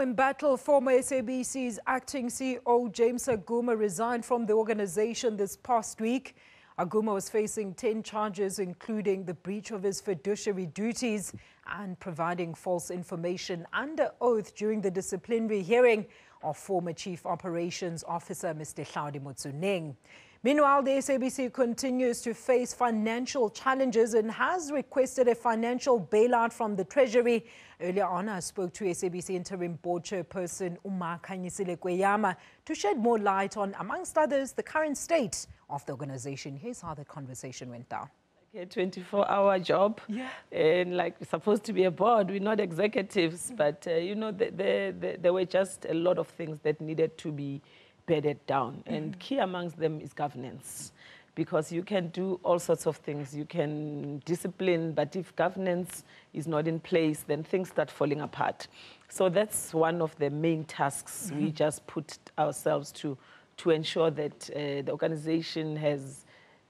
Embattled, former SABC's acting CEO James Aguma resigned from the organization this past week. Aguma was facing 10 charges, including the breach of his fiduciary duties and providing false information under oath during the disciplinary hearing of former Chief Operations Officer Mr. Hlaudi Motsoeneng. Meanwhile, the SABC continues to face financial challenges and has requested a financial bailout from the Treasury. Earlier on, I spoke to SABC interim board chairperson Khanyisile Kweyama to shed more light on, amongst others, the current state of the organization. Here's how the conversation went down. A 24-hour job, and like we're supposed to be a board, we're not executives, but there were just a lot of things that needed to be bedded down, and key amongst them is governance, because you can do all sorts of things. You can discipline, but if governance is not in place, then things start falling apart. So that's one of the main tasks we just put ourselves to ensure that the organization has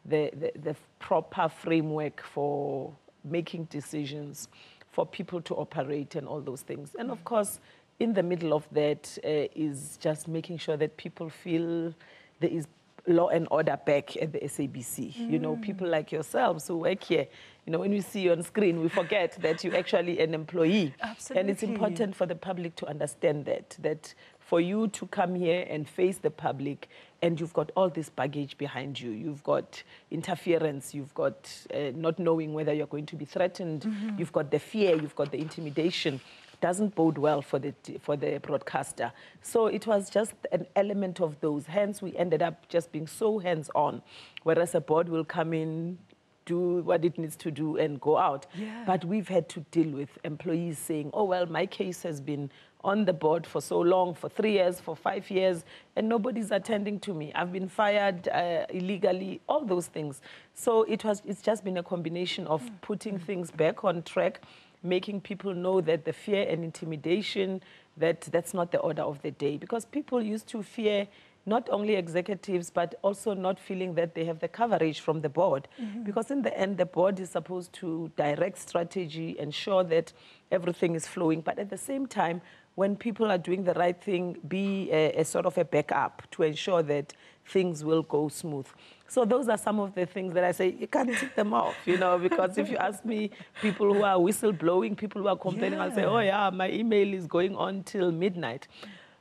the proper framework for making decisions, for people to operate and all those things. And of course, in the middle of that is just making sure that people feel there is law and order back at the SABC. You know, people like yourselves who work here, you know, when we see you on screen, we forget that you're actually an employee. Absolutely. And it's important for the public to understand that for you to come here and face the public, and you've got all this baggage behind you. You've got interference, you've got not knowing whether you're going to be threatened, you've got the fear, you've got the intimidation. Doesn't bode well for the broadcaster. So it was just an element of those. Hence, we ended up just being so hands-on, whereas a board will come in, do what it needs to do and go out. But we've had to deal with employees saying, oh, well, my case has been on the board for so long, for 3 years, for 5 years, and nobody's attending to me. I've been fired illegally, all those things. So it's just been a combination of putting things back on track, making people know that the fear and intimidation, that's not the order of the day. Because people used to fear not only executives, but also not feeling that they have the coverage from the board. Because in the end, the board is supposed to direct strategy, ensure that everything is flowing. But at the same time, when people are doing the right thing, be a sort of a backup to ensure that things will go smooth. So those are some of the things that I say, you can't take them off, you know, because if you ask me, people who are whistleblowing, people who are complaining, I'll say, oh yeah, my email is going on till midnight.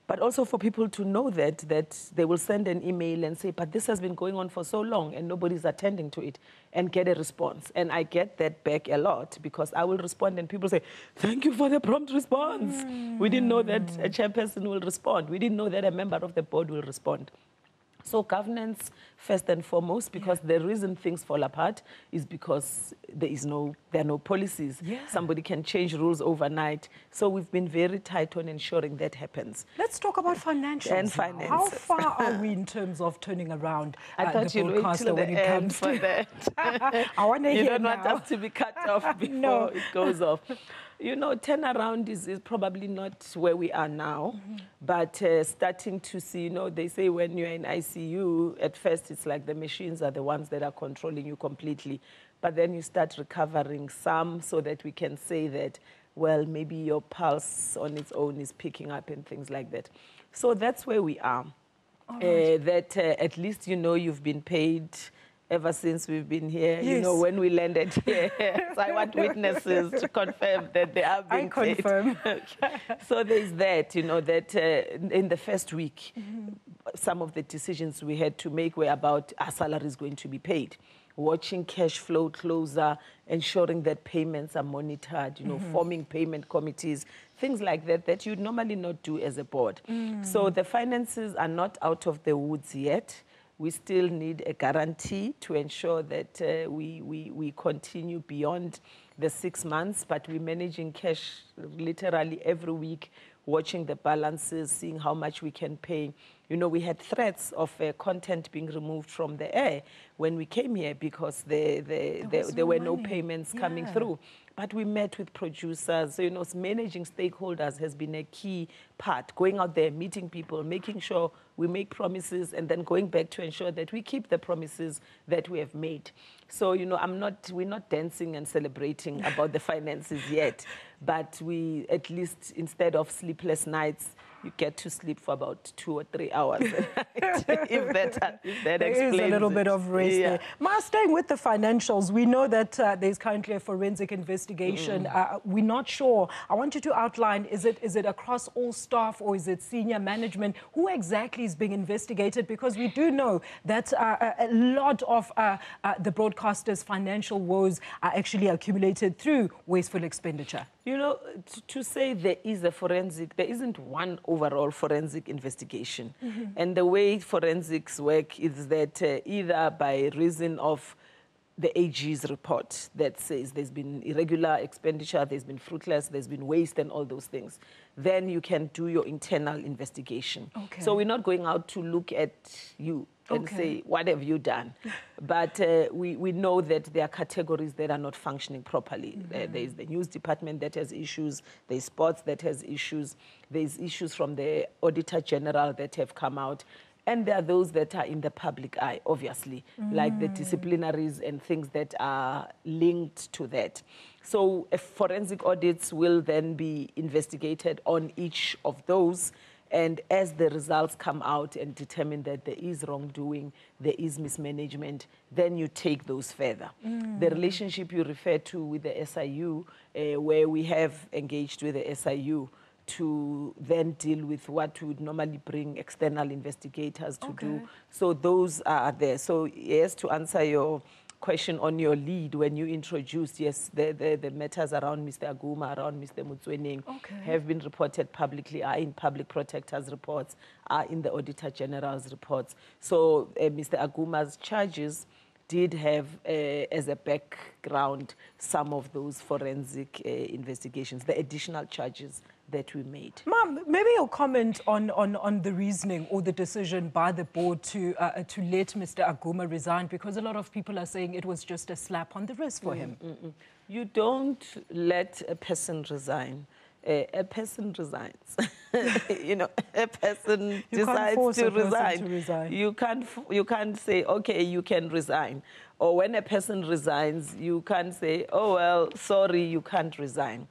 But also for people to know that they will send an email and say, but this has been going on for so long and nobody's attending to it, and get a response. And I get that back a lot, because I will respond and people say, thank you for the prompt response. We didn't know that a chairperson will respond. We didn't know that a member of the board will respond. So governance, first and foremost, because the reason things fall apart is because there are no policies. Somebody can change rules overnight. So we've been very tight on ensuring that happens. Let's talk about financials. And finances. How far are we in terms of turning around I thought the you'd wait broadcaster till when the it end comes for to that. I want to hear You don't now. want us to be cut off before it goes off. You know, turnaround is probably not where we are now, but starting to see, you know, they say when you're in ICU, at first it's like the machines are the ones that are controlling you completely. But then you start recovering some, so that we can say that, well, maybe your pulse on its own is picking up and things like that. So that's where we are. That at least, you know, you've been paid ever since we've been here, you know, when we landed here. So I want witnesses to confirm that they have been paid. confirm. So there's that, you know, that in the first week, some of the decisions we had to make were about our salaries going to be paid, watching cash flow closer, ensuring that payments are monitored, you know, forming payment committees, things like that, that you'd normally not do as a board. So the finances are not out of the woods yet. We still need a guarantee to ensure that we continue beyond the 6 months, but we're managing cash literally every week, watching the balances, seeing how much we can pay. You know, we had threats of content being removed from the air when we came here, because there were no payments coming through. but we met with producers. So, you know, managing stakeholders has been a key part, going out there, meeting people, making sure we make promises, and then going back to ensure that we keep the promises that we have made. So, you know, we're not dancing and celebrating about the finances yet, but we, at least instead of sleepless nights, you get to sleep for about 2 or 3 hours a night, if that there explains is a little it. bit of rest there. Ma, staying with the financials, we know that there's currently a forensic investigation. We're not sure. I want you to outline, is it across all staff or is it senior management? Who exactly is being investigated? Because we do know that a lot of the broadcasters' financial woes are actually accumulated through wasteful expenditure. You know, to say there is a forensic, there isn't one overall forensic investigation. And the way forensics work is that either by reason of the AG's report that says there's been irregular expenditure, there's been fruitless, there's been waste and all those things, then you can do your internal investigation. Okay. So we're not going out to look at you and say, what have you done? But we know that there are categories that are not functioning properly. There's the news department that has issues, there's sports that has issues, there's issues from the Auditor General that have come out, and there are those that are in the public eye, obviously, like the disciplinaries and things that are linked to that. So forensic audits will then be investigated on each of those. And as the results come out and determine that there is wrongdoing, there is mismanagement, then you take those further. The relationship you refer to with the SIU, where we have engaged with the SIU to then deal with what would normally bring external investigators to do. So those are there. So yes, to answer your question on your lead when you introduced, yes, the matters around Mr. Aguma, around Mr. Motsoeneng have been reported publicly, are in public protector's reports, are in the Auditor General's reports. So Mr. Aguma's charges did have, as a background, some of those forensic investigations, the additional charges that we made. Ma'am, maybe you'll comment on the reasoning or the decision by the board to let Mr. Aguma resign, because a lot of people are saying it was just a slap on the wrist for him. You don't let a person resign. A person resigns. You know, a person decides to resign. You can't say, okay, you can resign. Or when a person resigns, you can't say, oh, well, sorry, you can't resign.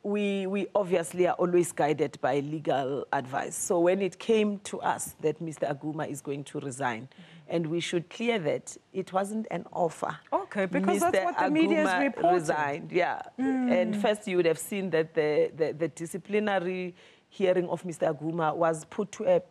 We obviously are always guided by legal advice. So when it came to us that Mr. Aguma is going to resign, and we should clear that it wasn't an offer. Okay, because Mr. that's what the media is reporting. Resigned, yeah. And first you would have seen that the disciplinary hearing of Mr. Aguma was put to a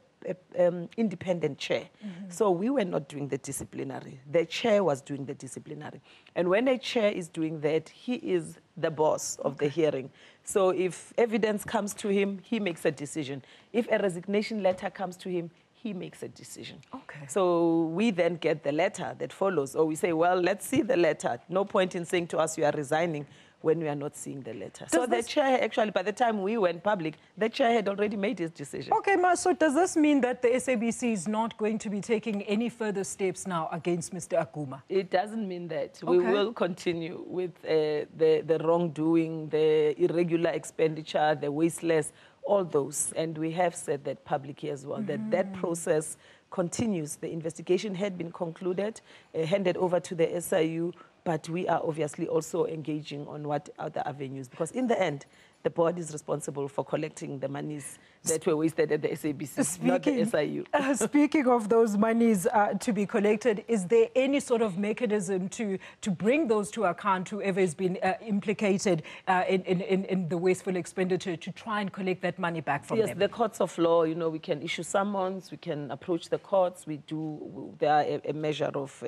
independent chair. So we were not doing the disciplinary. The chair was doing the disciplinary. And when a chair is doing that, he is the boss of the hearing. So if evidence comes to him, he makes a decision. If a resignation letter comes to him, he makes a decision. Okay. So we then get the letter that follows, or we say, well, let's see the letter. No point in saying to us you are resigning when we are not seeing the letter. So the chair, actually, by the time we went public, the chair had already made his decision. Okay, Ma, so does this mean that the SABC is not going to be taking any further steps now against Mr. Aguma? It doesn't mean that. We will continue with the wrongdoing, the irregular expenditure, the wasteless, all those. And we have said that publicly as well, that process continues. The investigation had been concluded, handed over to the SIU, but we are obviously also engaging on what other avenues, because in the end, the board is responsible for collecting the monies that were wasted at the SABC, not the SIU. Speaking of those monies to be collected, is there any sort of mechanism to bring those to account, whoever has been implicated in the wasteful expenditure, to try and collect that money back from them? Yes, the courts of law, you know, we can issue summons, we can approach the courts, there are a measure of,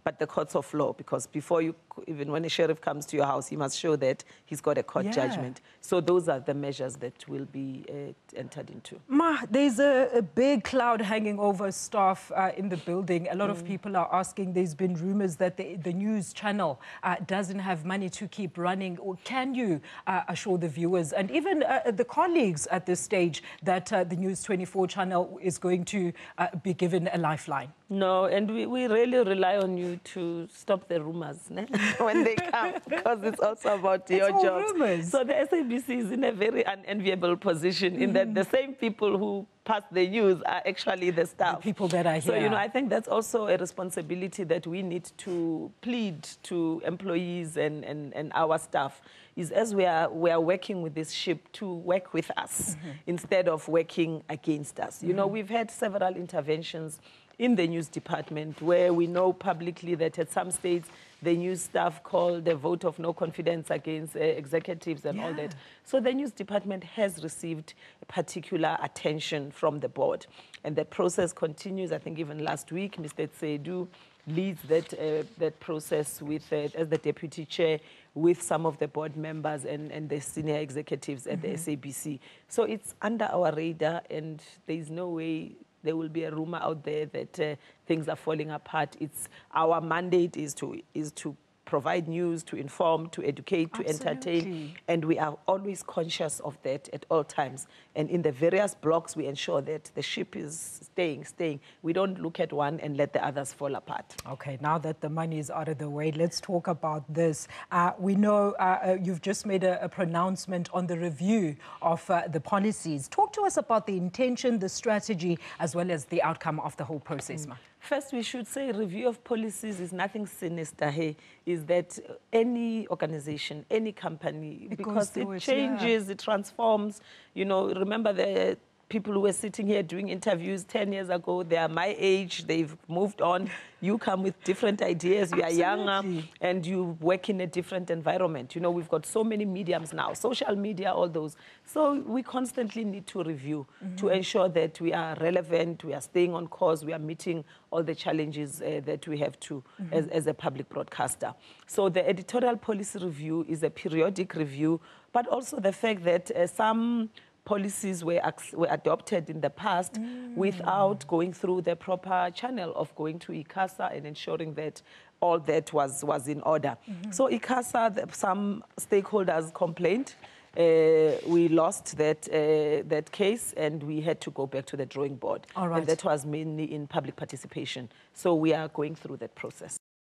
but the courts of law, because before you, even when a sheriff comes to your house, he must show that he's got a court judgment. So those are the measures that will be entered into. Ma, there's a big cloud hanging over staff in the building. A lot of people are asking, there's been rumors that the news channel doesn't have money to keep running. Or can you assure the viewers and even the colleagues at this stage that the News 24 channel is going to be given a lifeline? No, and we really rely on you to stop the rumors when they come, because it's also about your job. Rumors. So the SABC is in a very unenviable position in that the same people who pass the news are actually the staff. The people that are here. So, you know, I think that's also a responsibility that we need to plead to employees and our staff, is as we are working with this ship, to work with us instead of working against us. You know, we've had several interventions in the news department where we know publicly that at some states the news staff called the vote of no confidence against executives and all that. So the news department has received particular attention from the board, and that process continues. I think even last week, Mr. Tsedu leads that process with, as the deputy chair, with some of the board members and the senior executives at the SABC. So it's under our radar, and there is no way there will be a rumor out there that things are falling apart. It's our mandate is to provide news, to inform, to educate, to entertain, and we are always conscious of that at all times. And in the various blocks, we ensure that the ship is staying. We don't look at one and let the others fall apart. Okay, now that the money is out of the way, let's talk about this. We know you've just made a pronouncement on the review of the policies. Talk to us about the intention, the strategy, as well as the outcome of the whole process, Ma. First, we should say review of policies is nothing sinister here. Is that any organization, any company, because it changes, it transforms. You know, remember the people who were sitting here doing interviews 10 years ago, they are my age, they've moved on. You come with different ideas, you are younger, and you work in a different environment. You know, we've got so many mediums now, social media, all those. So we constantly need to review to ensure that we are relevant, we are staying on course, we are meeting all the challenges that we have to as a public broadcaster. So the editorial policy review is a periodic review, but also the fact that some policies were adopted in the past without going through the proper channel of going to ICASA and ensuring that all that was in order. So ICASA, some stakeholders complained. We lost that case, and we had to go back to the drawing board. And that was mainly in public participation. So we are going through that process.